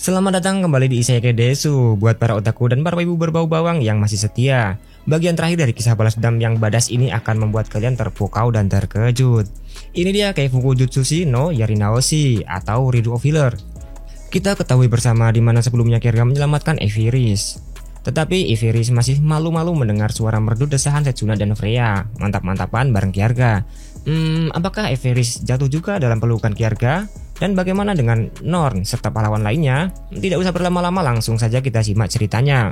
Selamat datang kembali di Isekai Desu buat para otaku dan para ibu berbau bawang yang masih setia. Bagian terakhir dari kisah balas dendam yang badas ini akan membuat kalian terpukau dan terkejut. Ini dia Keifuku Jutsushi no Yarinaoshi atau Rido of Healer. Kita ketahui bersama di mana sebelumnya Kierga menyelamatkan Eviris. Tetapi Eviris masih malu-malu mendengar suara merdu desahan Setsuna dan Freya. Mantap-mantapan bareng Kierga. Apakah Eviris jatuh juga dalam pelukan Kierga? Dan bagaimana dengan Norn serta pahlawan lainnya? Tidak usah berlama-lama, langsung saja kita simak ceritanya.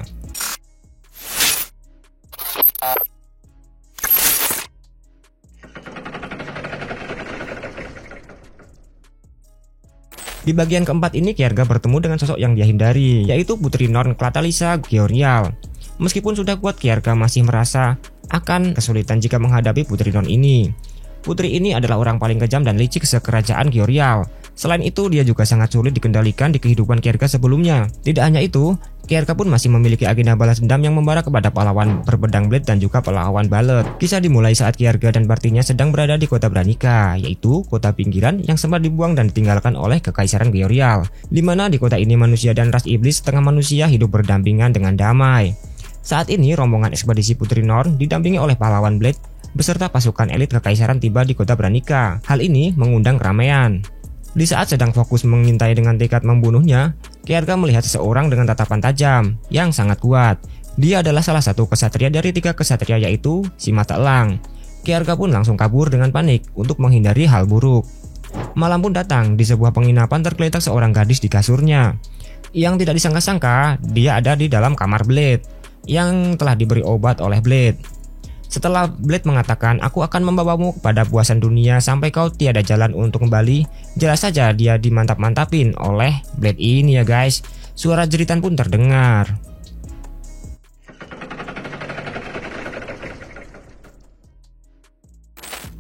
Di bagian keempat ini Kierga bertemu dengan sosok yang dia hindari, yaitu Putri Norn Clatalisa Georial. Meskipun sudah kuat, Kierga masih merasa akan kesulitan jika menghadapi Putri Norn ini. Putri ini adalah orang paling kejam dan licik sekerajaan Georial. Selain itu, dia juga sangat sulit dikendalikan di kehidupan Kierga sebelumnya. Tidak hanya itu, Kierga pun masih memiliki agenda balas dendam yang membara kepada pahlawan berpedang blade dan juga pahlawan balet. Kisah dimulai saat Kierga dan partinya sedang berada di kota Branica, yaitu kota pinggiran yang sempat dibuang dan ditinggalkan oleh Kekaisaran Georial, di mana di kota ini manusia dan ras iblis setengah manusia hidup berdampingan dengan damai. Saat ini rombongan ekspedisi Putri Norn didampingi oleh pahlawan blade beserta pasukan elit Kekaisaran tiba di kota Branica. Hal ini mengundang keramaian. Di saat sedang fokus mengintai dengan tekad membunuhnya, Kierga melihat seseorang dengan tatapan tajam yang sangat kuat. Dia adalah salah satu kesatria dari 3 kesatria, yaitu si Mata Elang. Kierga pun langsung kabur dengan panik untuk menghindari hal buruk. Malam pun datang. Di sebuah penginapan tergeletak seorang gadis di kasurnya. Yang tidak disangka-sangka, dia ada di dalam kamar Blade yang telah diberi obat oleh Blade. Setelah Blade mengatakan, "Aku akan membawamu kepada puasan dunia sampai kau tiada jalan untuk kembali," jelas saja dia dimantap-mantapin oleh Blade ini ya guys. Suara jeritan pun terdengar.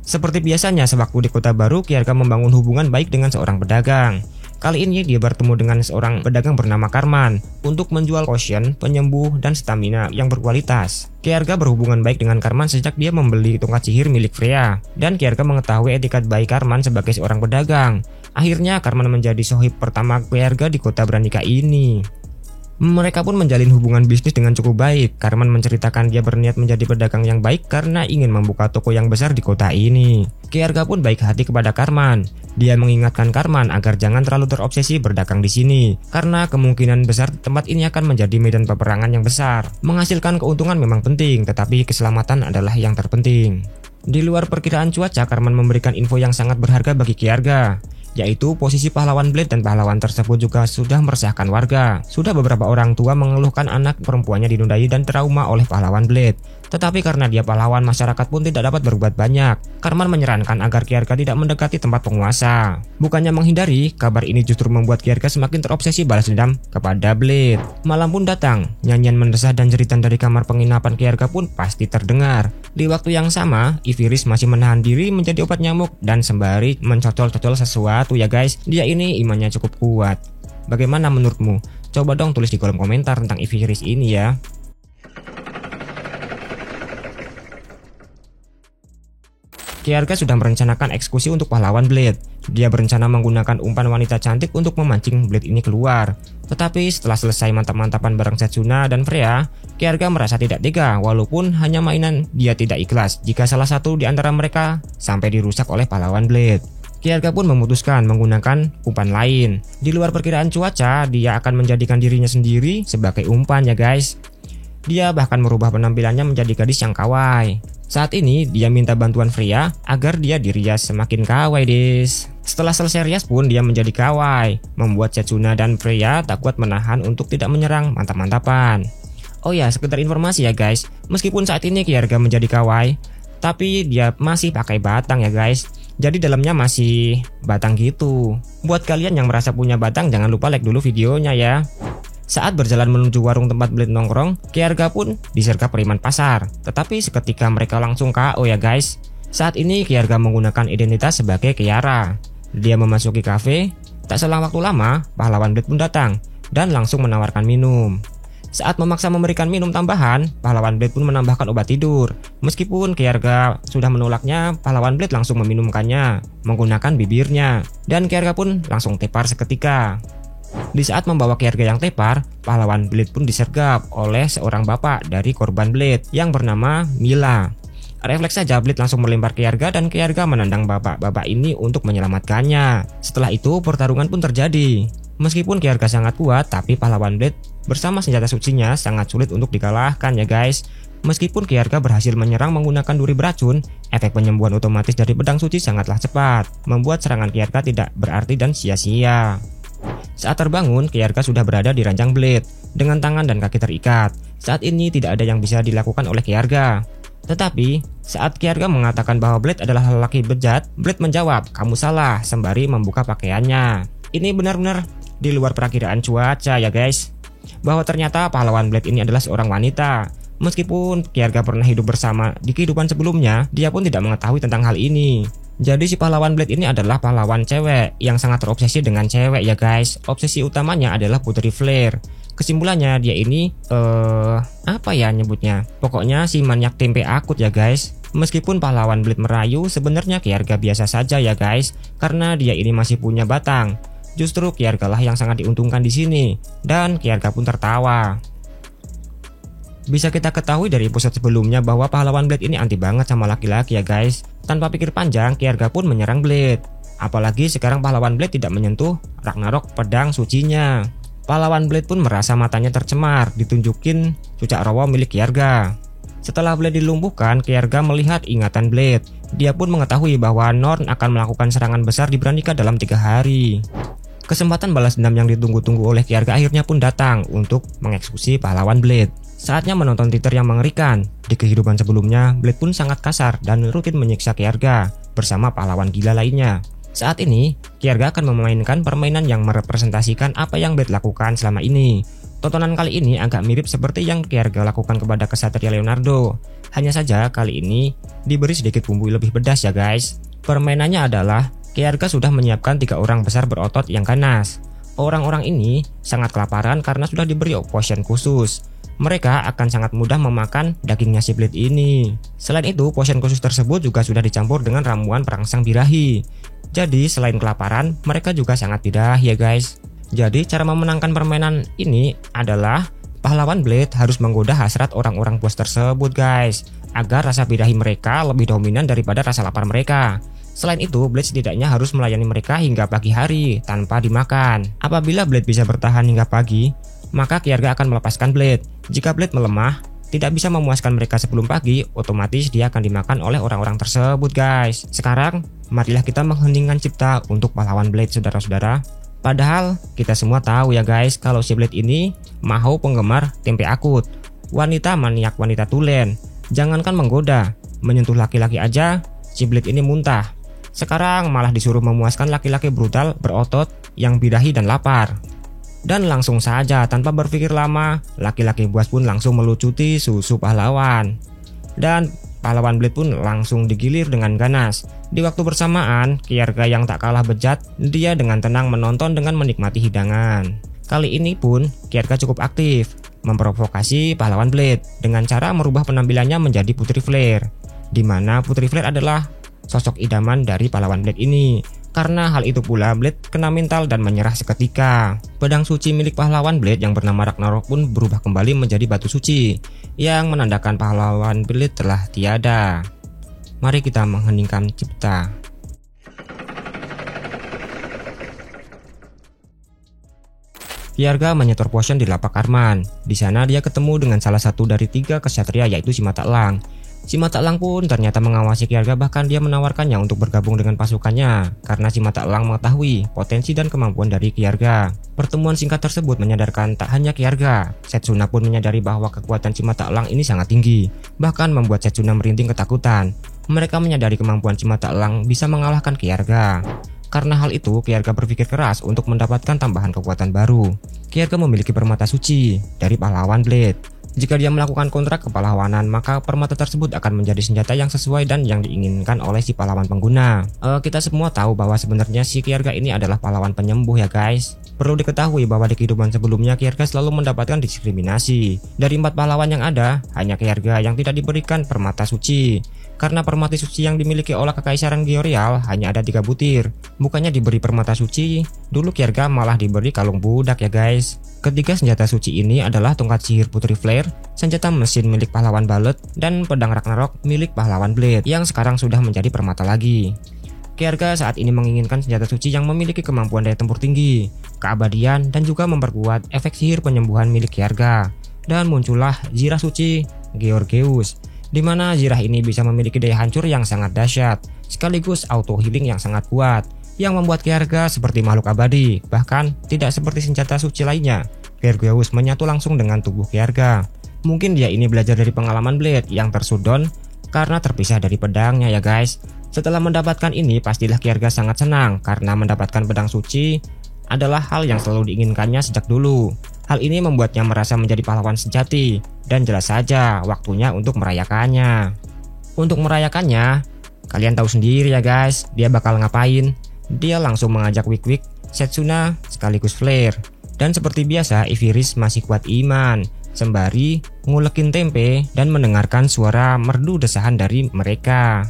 Seperti biasanya, sewaktu di kota baru, Kierga membangun hubungan baik dengan seorang pedagang. Kali ini dia bertemu dengan seorang pedagang bernama Karman untuk menjual potion, penyembuh, dan stamina yang berkualitas. Kierga berhubungan baik dengan Karman sejak dia membeli tongkat sihir milik Freya, dan Kierga mengetahui etikat baik Karman sebagai seorang pedagang. Akhirnya Karman menjadi sohib pertama Kierga di kota Branica ini. Mereka pun menjalin hubungan bisnis dengan cukup baik. Karman menceritakan dia berniat menjadi pedagang yang baik karena ingin membuka toko yang besar di kota ini. Kierga pun baik hati kepada Karman. Dia mengingatkan Karman agar jangan terlalu terobsesi berdagang di sini, karena kemungkinan besar tempat ini akan menjadi medan peperangan yang besar. Menghasilkan keuntungan memang penting, tetapi keselamatan adalah yang terpenting. Di luar perkiraan cuaca, Karman memberikan info yang sangat berharga bagi Kierga, yaitu posisi pahlawan Blade, dan pahlawan tersebut juga sudah meresahkan warga. Sudah beberapa orang tua mengeluhkan anak perempuannya dinodai dan trauma oleh pahlawan Blade. Tetapi karena dia pahlawan, masyarakat pun tidak dapat berbuat banyak. Karman menyarankan agar Kierga tidak mendekati tempat penguasa. Bukannya menghindari, kabar ini justru membuat Kierga semakin terobsesi balas dendam kepada Blade. Malam pun datang. Nyanyian mendesah dan jeritan dari kamar penginapan Kierga pun pasti terdengar. Di waktu yang sama, Eviris masih menahan diri menjadi obat nyamuk dan sembari mencocol-cocol sesuatu ya guys. Dia ini imannya cukup kuat. Bagaimana menurutmu? Coba dong tulis di kolom komentar tentang Eviris ini ya. Kierga sudah merencanakan eksekusi untuk pahlawan Blade. Dia berencana menggunakan umpan wanita cantik untuk memancing Blade ini keluar. Tetapi setelah selesai mantap-mantapan bareng Setsuna dan Freya, Kierga merasa tidak tega. Walaupun hanya mainan, dia tidak ikhlas jika salah satu di antara mereka sampai dirusak oleh pahlawan Blade. Kierga pun memutuskan menggunakan umpan lain. Di luar perkiraan cuaca, dia akan menjadikan dirinya sendiri sebagai umpan ya guys. Dia bahkan merubah penampilannya menjadi gadis yang kawaii. Saat ini dia minta bantuan Freya agar dia dirias semakin kawaii des. Setelah selesai rias pun dia menjadi kawaii, membuat Setsuna dan Freya tak kuat menahan untuk tidak menyerang mantap-mantapan. Oh ya, sekedar informasi ya guys, meskipun saat ini Kierga menjadi kawaii, tapi dia masih pakai batang ya guys. Jadi dalamnya masih batang gitu. Buat kalian yang merasa punya batang, jangan lupa like dulu videonya ya. Saat berjalan menuju warung tempat Blade nongkrong, Kierga pun disergap preman pasar. Tetapi seketika mereka langsung KO ya guys. Saat ini Kierga menggunakan identitas sebagai Kiara. Dia memasuki kafe. Tak selang waktu lama, pahlawan Blade pun datang dan langsung menawarkan minum. Saat memaksa memberikan minum tambahan, pahlawan Blade pun menambahkan obat tidur. Meskipun Kierga sudah menolaknya, pahlawan Blade langsung meminumkannya menggunakan bibirnya. Dan Kierga pun langsung tepar seketika. Di saat membawa Kierga yang tepar, pahlawan Blade pun disergap oleh seorang bapak dari korban Blade yang bernama Mila. Refleks saja Blade langsung melempar Kierga dan Kierga menendang bapak-bapak ini untuk menyelamatkannya. Setelah itu pertarungan pun terjadi. Meskipun Kierga sangat kuat, tapi pahlawan Blade bersama senjata sucinya sangat sulit untuk dikalahkan ya guys. Meskipun Kierga berhasil menyerang menggunakan duri beracun, efek penyembuhan otomatis dari pedang suci sangatlah cepat, membuat serangan Kierga tidak berarti dan sia-sia. Saat terbangun, Kierga sudah berada di ranjang Blade dengan tangan dan kaki terikat. Saat ini tidak ada yang bisa dilakukan oleh Kierga. Tetapi, saat Kierga mengatakan bahwa Blade adalah lelaki bejat, Blade menjawab, "Kamu salah," sembari membuka pakaiannya. Ini benar-benar di luar perakiraan cuaca ya guys. Bahwa ternyata pahlawan Blade ini adalah seorang wanita. Meskipun Kierga pernah hidup bersama di kehidupan sebelumnya, dia pun tidak mengetahui tentang hal ini. Jadi si pahlawan Blade ini adalah pahlawan cewek yang sangat terobsesi dengan cewek ya guys. Obsesi utamanya adalah Putri Flare. Kesimpulannya dia ini apa ya nyebutnya? Pokoknya si maniak tempe akut ya guys. Meskipun pahlawan Blade merayu, sebenarnya Kierga biasa saja ya guys, karena dia ini masih punya batang. Justru Kierga lah yang sangat diuntungkan di sini, dan Kierga pun tertawa. Bisa kita ketahui dari episode sebelumnya bahwa pahlawan Blade ini anti banget sama laki-laki ya guys. Tanpa pikir panjang, Kierga pun menyerang Blade. Apalagi sekarang pahlawan Blade tidak menyentuh Ragnarok pedang sucinya. Pahlawan Blade pun merasa matanya tercemar ditunjukin cucak rawa milik Kierga. Setelah Blade dilumpuhkan, Kierga melihat ingatan Blade. Dia pun mengetahui bahwa Norn akan melakukan serangan besar di Branica dalam 3 hari. Kesempatan balas dendam yang ditunggu-tunggu oleh Kierga akhirnya pun datang untuk mengeksekusi pahlawan Blade. Saatnya menonton teaser yang mengerikan. Di kehidupan sebelumnya, Blade pun sangat kasar dan rutin menyiksa Kierga bersama pahlawan gila lainnya. Saat ini, Kierga akan memainkan permainan yang merepresentasikan apa yang Blade lakukan selama ini. Tontonan kali ini agak mirip seperti yang Kierga lakukan kepada Ksatria Leonardo. Hanya saja kali ini diberi sedikit bumbu lebih pedas ya guys. Permainannya adalah Kierga sudah menyiapkan 3 orang besar berotot yang ganas. Orang-orang ini sangat kelaparan karena sudah diberi potion khusus. Mereka akan sangat mudah memakan dagingnya si Blade ini. Selain itu, potion khusus tersebut juga sudah dicampur dengan ramuan perangsang birahi. Jadi selain kelaparan, mereka juga sangat birahi ya guys. Jadi cara memenangkan permainan ini adalah pahlawan Blade harus menggoda hasrat orang-orang bos tersebut guys, agar rasa birahi mereka lebih dominan daripada rasa lapar mereka. Selain itu, Blade setidaknya harus melayani mereka hingga pagi hari tanpa dimakan. Apabila Blade bisa bertahan hingga pagi, maka Kierga akan melepaskan Blade. Jika Blade melemah, tidak bisa memuaskan mereka sebelum pagi, otomatis dia akan dimakan oleh orang-orang tersebut guys. Sekarang, marilah kita mengheningkan cipta untuk pahlawan Blade saudara-saudara. Padahal kita semua tahu ya guys, kalau si Blade ini mau penggemar tempe akut, wanita maniak wanita tulen. Jangankan menggoda, menyentuh laki-laki aja, si Blade ini muntah. Sekarang malah disuruh memuaskan laki-laki brutal berotot yang birahi dan lapar. Dan langsung saja tanpa berpikir lama, laki-laki buas pun langsung melucuti susu pahlawan. Dan pahlawan Blade pun langsung digilir dengan ganas. Di waktu bersamaan, Kierga yang tak kalah bejat, dia dengan tenang menonton dengan menikmati hidangan. Kali ini pun Kierga cukup aktif, memprovokasi pahlawan Blade dengan cara merubah penampilannya menjadi Putri Flare, di mana Putri Flare adalah sosok idaman dari pahlawan Blade ini. Karena hal itu pula Blade kena mental dan menyerah seketika. Pedang suci milik pahlawan Blade yang bernama Ragnarok pun berubah kembali menjadi batu suci, yang menandakan pahlawan Blade telah tiada. Mari kita mengheningkan cipta. Kierga menyetor potion di lapak Karman. Di sana dia ketemu dengan salah satu dari 3 ksatria, yaitu si Mata Elang. Si Mata Elang pun ternyata mengawasi Kierga, bahkan dia menawarkannya untuk bergabung dengan pasukannya karena si Mata Elang mengetahui potensi dan kemampuan dari Kierga. Pertemuan singkat tersebut menyadarkan tak hanya Kierga, Setsuna pun menyadari bahwa kekuatan si Mata Elang ini sangat tinggi, bahkan membuat Setsuna merinding ketakutan. Mereka menyadari kemampuan si Mata Elang bisa mengalahkan Kierga. Karena hal itu, Kierga berpikir keras untuk mendapatkan tambahan kekuatan baru. Kierga memiliki permata suci dari pahlawan Blade. Jika dia melakukan kontrak kepahlawanan, maka permata tersebut akan menjadi senjata yang sesuai dan yang diinginkan oleh si pahlawan pengguna. Kita semua tahu bahwa sebenarnya si Kierga ini adalah pahlawan penyembuh ya guys. Perlu diketahui bahwa di kehidupan sebelumnya Kierga selalu mendapatkan diskriminasi. Dari 4 pahlawan yang ada, hanya Kierga yang tidak diberikan permata suci. Karena permata suci yang dimiliki oleh Kekaisaran Giorial hanya ada 3 butir. Bukannya diberi permata suci, dulu Kjerga malah diberi kalung budak ya guys. Ketiga senjata suci ini adalah tongkat sihir Putri Flare, senjata mesin milik pahlawan Ballet, dan pedang Ragnarok milik pahlawan Blade yang sekarang sudah menjadi permata lagi. Kjerga saat ini menginginkan senjata suci yang memiliki kemampuan daya tempur tinggi, keabadian, dan juga memperkuat efek sihir penyembuhan milik Kjerga. Dan muncullah zirah suci Georgeus, di mana zirah ini bisa memiliki daya hancur yang sangat dahsyat, sekaligus auto healing yang sangat kuat, yang membuat Kjerga seperti makhluk abadi. Bahkan tidak seperti senjata suci lainnya, Georgeus menyatu langsung dengan tubuh Kjerga. Mungkin dia ini belajar dari pengalaman Blade yang tersudon karena terpisah dari pedangnya ya guys. Setelah mendapatkan ini, pastilah Kjerga sangat senang karena mendapatkan pedang suci adalah hal yang selalu diinginkannya sejak dulu. Hal ini membuatnya merasa menjadi pahlawan sejati, dan jelas saja waktunya untuk merayakannya. Untuk merayakannya, kalian tahu sendiri ya guys, dia bakal ngapain? Dia langsung mengajak Wig-Wig, Setsuna, sekaligus Flare. Dan seperti biasa, Iviris masih kuat iman, sembari ngulekin tempe dan mendengarkan suara merdu desahan dari mereka.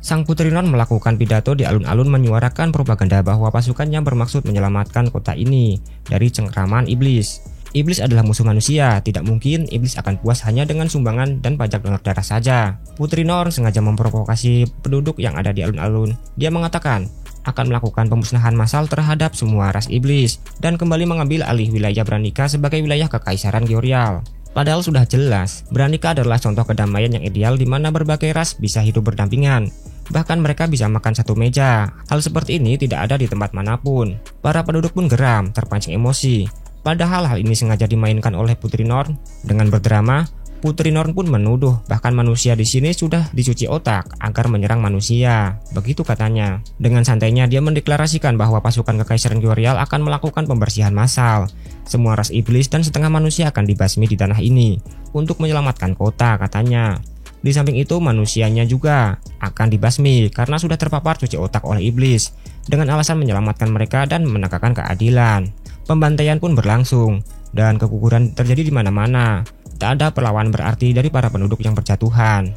Sang Putri Norn melakukan pidato di alun-alun menyuarakan propaganda bahwa pasukannya bermaksud menyelamatkan kota ini dari cengkraman iblis. Iblis adalah musuh manusia, tidak mungkin iblis akan puas hanya dengan sumbangan dan pajak donor darah saja. Putri Norn sengaja memprovokasi penduduk yang ada di alun-alun. Dia mengatakan akan melakukan pemusnahan massal terhadap semua ras iblis dan kembali mengambil alih wilayah Branica sebagai wilayah kekaisaran Georial. Padahal sudah jelas, Branica adalah contoh kedamaian yang ideal di mana berbagai ras bisa hidup berdampingan. Bahkan mereka bisa makan satu meja. Hal seperti ini tidak ada di tempat manapun. Para penduduk pun geram, terpancing emosi. Padahal hal ini sengaja dimainkan oleh Putri Norn. Dengan berdrama, Putri Norn pun menuduh bahkan manusia di sini sudah dicuci otak agar menyerang manusia. Begitu katanya. Dengan santainya dia mendeklarasikan bahwa pasukan kekaisaran Georial akan melakukan pembersihan massal. Semua ras iblis dan setengah manusia akan dibasmi di tanah ini untuk menyelamatkan kota, katanya. Di samping itu, manusianya juga akan dibasmi karena sudah terpapar cuci otak oleh iblis dengan alasan menyelamatkan mereka dan menegakkan keadilan. Pembantaian pun berlangsung dan keguguran terjadi di mana-mana. Tak ada perlawanan berarti dari para penduduk yang berjatuhan.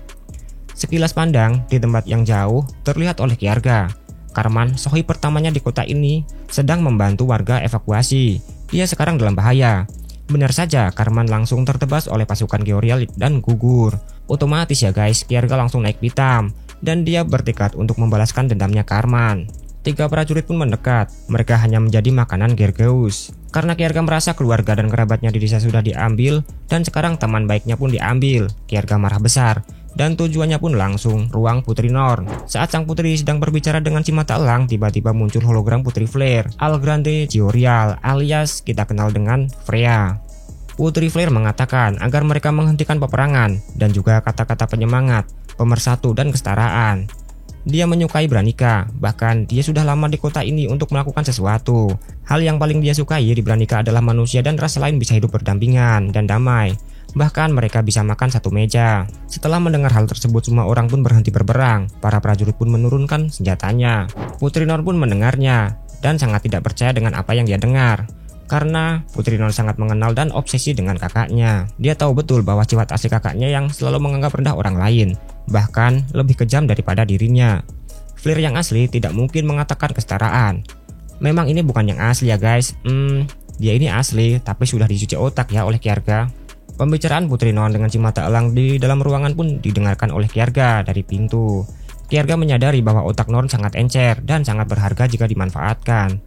Sekilas pandang, di tempat yang jauh terlihat oleh Kjerga. Karman, sohib pertamanya di kota ini, sedang membantu warga evakuasi. Dia sekarang dalam bahaya. Benar saja, Karman langsung tertebas oleh pasukan Georial dan gugur. Otomatis ya guys, Kjerga langsung naik pitam dan dia bertekad untuk membalaskan dendamnya Karman. 3 prajurit pun mendekat. Mereka hanya menjadi makanan Georgeus. Karena Kjerga merasa keluarga dan kerabatnya di desa sudah diambil dan sekarang teman baiknya pun diambil, Kjerga marah besar dan tujuannya pun langsung ruang Putri Norn. Saat sang putri sedang berbicara dengan si mata elang, tiba-tiba muncul hologram Putri Flare, Algrande Georial, alias kita kenal dengan Freya. Putri Flare mengatakan agar mereka menghentikan peperangan dan juga kata-kata penyemangat, pemersatu dan kesetaraan. Dia menyukai Branica, bahkan dia sudah lama di kota ini untuk melakukan sesuatu. Hal yang paling dia sukai di Branica adalah manusia dan ras lain bisa hidup berdampingan dan damai. Bahkan mereka bisa makan satu meja. Setelah mendengar hal tersebut, semua orang pun berhenti berperang. Para prajurit pun menurunkan senjatanya. Putri Norn pun mendengarnya dan sangat tidak percaya dengan apa yang dia dengar. Karena Putri Norn sangat mengenal dan obsesi dengan kakaknya. Dia tahu betul bahwa sifat asli kakaknya yang selalu menganggap rendah orang lain, bahkan lebih kejam daripada dirinya. Flare yang asli tidak mungkin mengatakan kesetaraan. Memang ini bukan yang asli ya guys. Dia ini asli tapi sudah dicuci otak ya oleh Kjerga. Pembicaraan Putri Norn dengan si mata elang di dalam ruangan pun didengarkan oleh Kjerga dari pintu. Kjerga menyadari bahwa otak Norn sangat encer dan sangat berharga jika dimanfaatkan.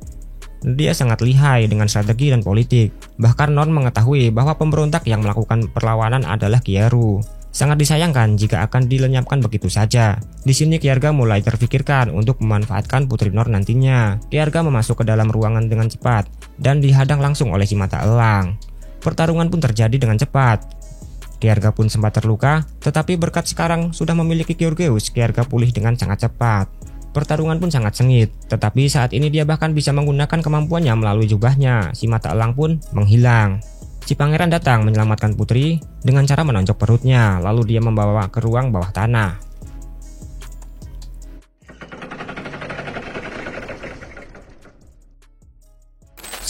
Dia sangat lihai dengan strategi dan politik. Bahkan Norn mengetahui bahwa pemberontak yang melakukan perlawanan adalah Kyeru. Sangat disayangkan jika akan dilenyapkan begitu saja. Di sini Kjerga mulai terfikirkan untuk memanfaatkan Putri Norn nantinya. Kjerga memasuk ke dalam ruangan dengan cepat dan dihadang langsung oleh si mata elang. Pertarungan pun terjadi dengan cepat. Kjerga pun sempat terluka, tetapi berkat sekarang sudah memiliki Georgeus, Kjerga pulih dengan sangat cepat. Pertarungan pun sangat sengit, tetapi saat ini dia bahkan bisa menggunakan kemampuannya melalui jubahnya. Si mata elang pun menghilang. Si pangeran datang menyelamatkan putri dengan cara menonjok perutnya, lalu dia membawa ke ruang bawah tanah.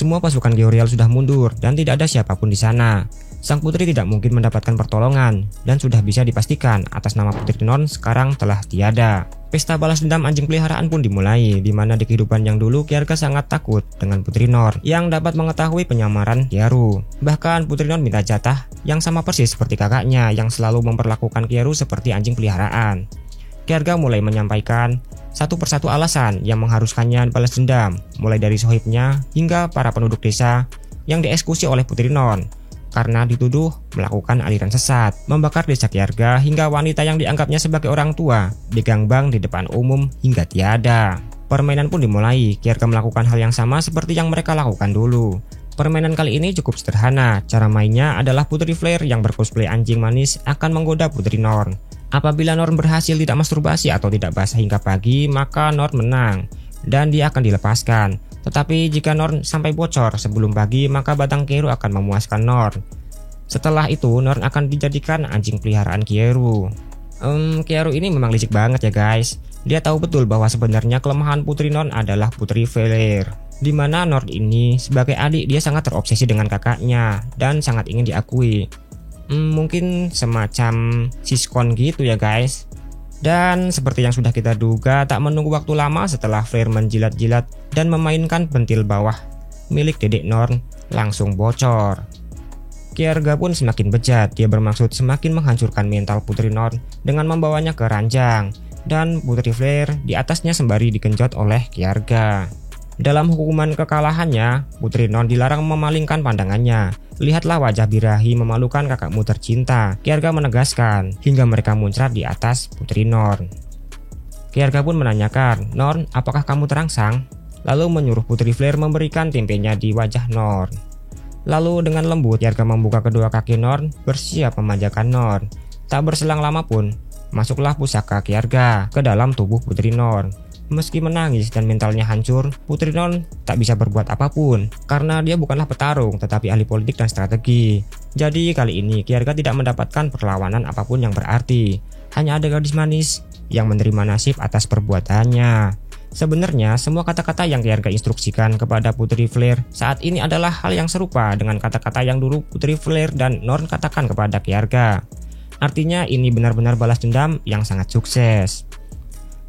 Semua pasukan Georial sudah mundur dan tidak ada siapapun di sana. Sang putri tidak mungkin mendapatkan pertolongan dan sudah bisa dipastikan atas nama Putri Norn sekarang telah tiada. Pesta balas dendam anjing peliharaan pun dimulai, di mana di kehidupan yang dulu Kjarga sangat takut dengan Putri Norn yang dapat mengetahui penyamaran Kieru. Bahkan Putri Norn minta jatah yang sama persis seperti kakaknya yang selalu memperlakukan Kieru seperti anjing peliharaan. Kjarga mulai menyampaikan satu persatu alasan yang mengharuskannya balas dendam, mulai dari sohibnya hingga para penduduk desa yang dieksekusi oleh Putri Norn karena dituduh melakukan aliran sesat, membakar desa Kjarga hingga wanita yang dianggapnya sebagai orang tua digangbang di depan umum hingga tiada. Permainan pun dimulai, Kjarga melakukan hal yang sama seperti yang mereka lakukan dulu. Permainan kali ini cukup sederhana, cara mainnya adalah Putri Flare yang bercosplay anjing manis akan menggoda Putri Norn. Apabila Norn berhasil tidak masturbasi atau tidak basah hingga pagi, maka Norn menang dan dia akan dilepaskan. Tetapi jika Norn sampai bocor sebelum pagi, maka batang Kieru akan memuaskan Norn. Setelah itu Norn akan dijadikan anjing peliharaan Kieru. Kieru ini memang licik banget ya guys. Dia tahu betul bahwa sebenarnya kelemahan Putri Norn adalah Putri Flare, di mana Norn ini sebagai adik dia sangat terobsesi dengan kakaknya dan sangat ingin diakui. Mungkin semacam siskon gitu ya guys. Dan seperti yang sudah kita duga, tak menunggu waktu lama setelah Flare menjilat-jilat dan memainkan pentil bawah milik dedek Norn langsung bocor. Kjarga pun semakin bejat, dia bermaksud semakin menghancurkan mental Putri Norn dengan membawanya ke ranjang, dan Putri Flare di atasnya sembari digenjot oleh Kjarga. Dalam hukuman kekalahannya, Putri Norn dilarang memalingkan pandangannya. Lihatlah wajah birahi memalukan kakakmu tercinta, Kjarga menegaskan, hingga mereka muncrat di atas Putri Norn. Kjarga pun menanyakan, Norn, apakah kamu terangsang? Lalu menyuruh Putri Flare memberikan tempenya di wajah Norn. Lalu dengan lembut, Kjarga membuka kedua kaki Norn, bersiap memanjakan Norn. Tak berselang lama pun, masuklah pusaka Kjarga ke dalam tubuh Putri Norn. Meski menangis dan mentalnya hancur, Putri Norn tak bisa berbuat apapun karena dia bukanlah petarung tetapi ahli politik dan strategi. Jadi kali ini Kjarga tidak mendapatkan perlawanan apapun yang berarti. Hanya ada gadis manis yang menerima nasib atas perbuatannya. Sebenarnya semua kata-kata yang Kjarga instruksikan kepada Putri Flare saat ini adalah hal yang serupa dengan kata-kata yang dulu Putri Flare dan Norn katakan kepada Kjarga. Artinya ini benar-benar balas dendam yang sangat sukses.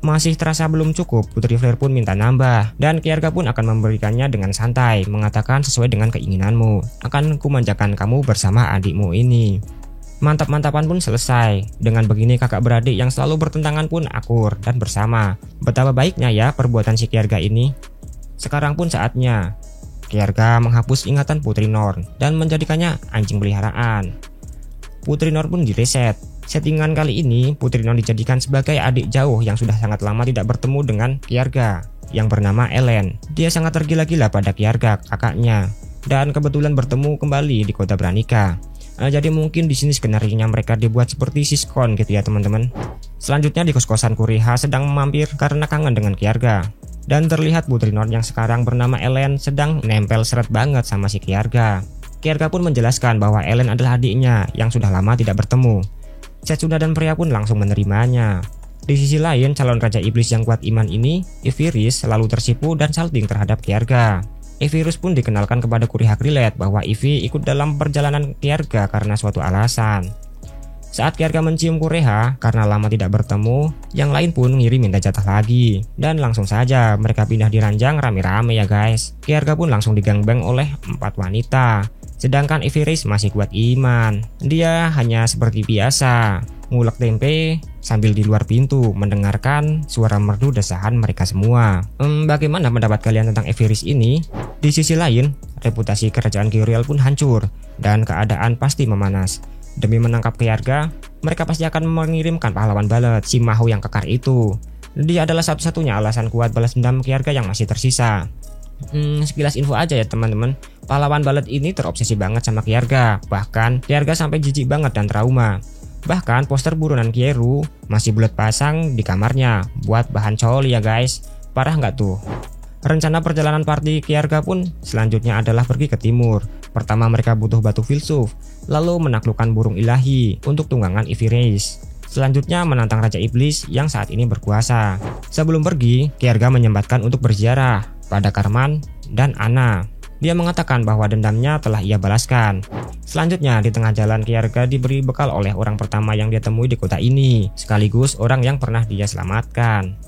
Masih terasa belum cukup, Putri Flare pun minta nambah, dan Kjarga pun akan memberikannya dengan santai, mengatakan sesuai dengan keinginanmu, akan kumanjakan kamu bersama adikmu ini. Mantap-mantapan pun selesai, dengan begini kakak beradik yang selalu bertentangan pun akur dan bersama. Betapa baiknya ya perbuatan si Kjarga ini. Sekarang pun saatnya Kjarga menghapus ingatan Putri Norn dan menjadikannya anjing peliharaan. Putri Norn pun direset. Settingan kali ini, Putri Norn dijadikan sebagai adik jauh yang sudah sangat lama tidak bertemu dengan Kjarga yang bernama Ellen. Dia sangat tergila-gila pada Kjarga, kakaknya, dan kebetulan bertemu kembali di kota Branica. Jadi mungkin di sini skenario-nya mereka dibuat seperti siskon gitu ya teman-teman. Selanjutnya di kos-kosan Kureha sedang mampir karena kangen dengan Kjarga. Dan terlihat Putri Norn yang sekarang bernama Ellen sedang nempel seret banget sama si Kjarga. Kjarga pun menjelaskan bahwa Ellen adalah adiknya yang sudah lama tidak bertemu. Setsuna dan pria pun langsung menerimanya. Di sisi lain, calon raja iblis yang kuat iman ini, Ivirys, selalu tersipu dan salting terhadap Kjarga. Ivirys pun dikenalkan kepada Kureha Krillet bahwa Ivy ikut dalam perjalanan Kjarga karena suatu alasan. Saat Kjarga mencium Kureha karena lama tidak bertemu, yang lain pun ngirim minta jatah lagi. Dan langsung saja mereka pindah di ranjang rame-rame ya guys. Kjarga pun langsung digangbang oleh 4 wanita. Sedangkan Ivirys masih kuat iman. Dia hanya seperti biasa, ngulek tempe sambil di luar pintu mendengarkan suara merdu desahan mereka semua. Bagaimana pendapat kalian tentang Ivirys ini? Di sisi lain, reputasi kerajaan Kyriel pun hancur dan keadaan pasti memanas. Demi menangkap Kjarga, mereka pasti akan mengirimkan pahlawan balet, si Mahu yang kekar itu. Dia adalah satu-satunya alasan kuat balas dendam Kjarga yang masih tersisa. Sekilas info aja ya teman-teman. Pahlawan balet ini terobsesi banget sama Kjarga. Bahkan Kjarga sampai jijik banget dan trauma. Bahkan poster buronan Kieru masih bulat pasang di kamarnya buat bahan coli ya guys. Parah nggak tuh? Rencana perjalanan party Kjarga pun selanjutnya adalah pergi ke timur. Pertama mereka butuh batu filsuf, lalu menaklukkan burung ilahi untuk tunggangan Ivirys. Selanjutnya menantang Raja Iblis yang saat ini berkuasa. Sebelum pergi, Kjarga menyempatkan untuk berziarah pada Karman dan Anna. Dia mengatakan bahwa dendamnya telah ia balaskan. Selanjutnya, di tengah jalan Kierga diberi bekal oleh orang pertama yang dia temui di kota ini, sekaligus orang yang pernah dia selamatkan.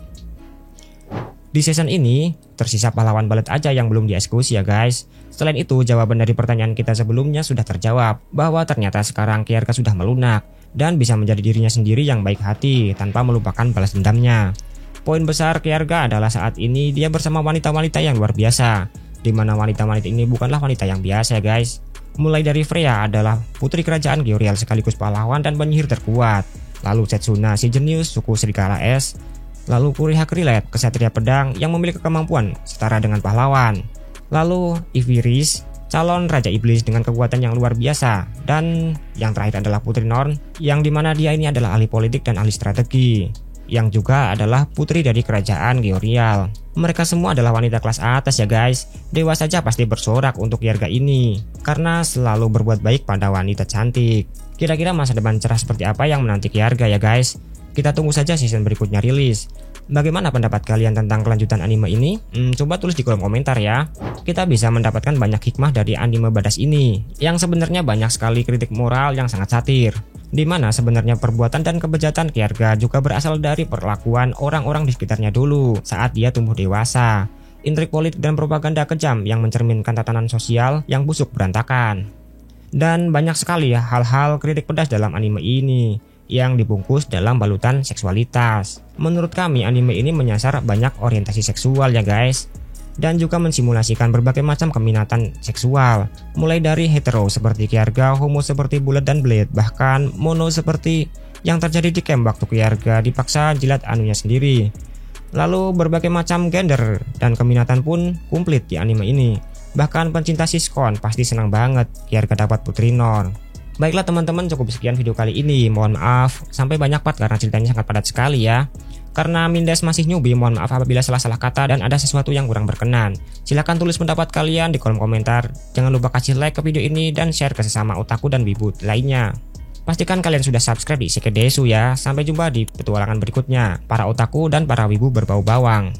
Di season ini, tersisa pahlawan balet aja yang belum dieksekusi ya guys. Selain itu, jawaban dari pertanyaan kita sebelumnya sudah terjawab, bahwa ternyata sekarang Kierga sudah melunak, dan bisa menjadi dirinya sendiri yang baik hati, tanpa melupakan balas dendamnya. Poin besar Kierga adalah saat ini dia bersama wanita-wanita yang luar biasa, di mana wanita-wanita ini bukanlah wanita yang biasa ya guys. Mulai dari Freya adalah putri kerajaan Georial sekaligus pahlawan dan penyihir terkuat. Lalu Setsuna si jenius suku Serigala Es. Lalu Kuriha Krilet, kesatria pedang yang memiliki kemampuan setara dengan pahlawan. Lalu Iviris, calon Raja Iblis dengan kekuatan yang luar biasa. Dan yang terakhir adalah Putri Norn, yang dimana dia ini adalah ahli politik dan ahli strategi, yang juga adalah putri dari kerajaan Georial. Mereka semua adalah wanita kelas atas ya guys. Dewa saja pasti bersorak untuk Kierga ini, karena selalu berbuat baik pada wanita cantik. Kira-kira masa depan cerah seperti apa yang menanti Kierga ya guys? Kita tunggu saja season berikutnya rilis. Bagaimana pendapat kalian tentang kelanjutan anime ini? Coba tulis di kolom komentar ya. Kita bisa mendapatkan banyak hikmah dari anime Badass ini, yang sebenarnya banyak sekali kritik moral yang sangat satir, di mana sebenarnya perbuatan dan kebejatan Kierga juga berasal dari perlakuan orang-orang di sekitarnya dulu saat dia tumbuh dewasa. Intrik politik dan propaganda kejam yang mencerminkan tatanan sosial yang busuk berantakan. Dan banyak sekali ya hal-hal kritik pedas dalam anime ini, yang dibungkus dalam balutan seksualitas. Menurut kami anime ini menyasar banyak orientasi seksual ya guys, dan juga mensimulasikan berbagai macam keminatan seksual, mulai dari hetero seperti Kierga, homo seperti Bullet dan Blade, bahkan mono seperti yang terjadi di camp waktu Kierga dipaksa jilat anunya sendiri. Lalu berbagai macam gender dan keminatan pun komplit di anime ini. Bahkan pencinta siskon pasti senang banget Kierga dapat Putri Norn. Baiklah teman-teman, cukup sekian video kali ini. Mohon maaf sampai banyak part karena ceritanya sangat padat sekali ya. Karena Mindes masih newbie, mohon maaf apabila salah-salah kata dan ada sesuatu yang kurang berkenan. Silahkan tulis pendapat kalian di kolom komentar. Jangan lupa kasih like ke video ini dan share ke sesama otaku dan wibu lainnya. Pastikan kalian sudah subscribe di Isekai Desu ya. Sampai jumpa di petualangan berikutnya, para otaku dan para wibu berbau bawang.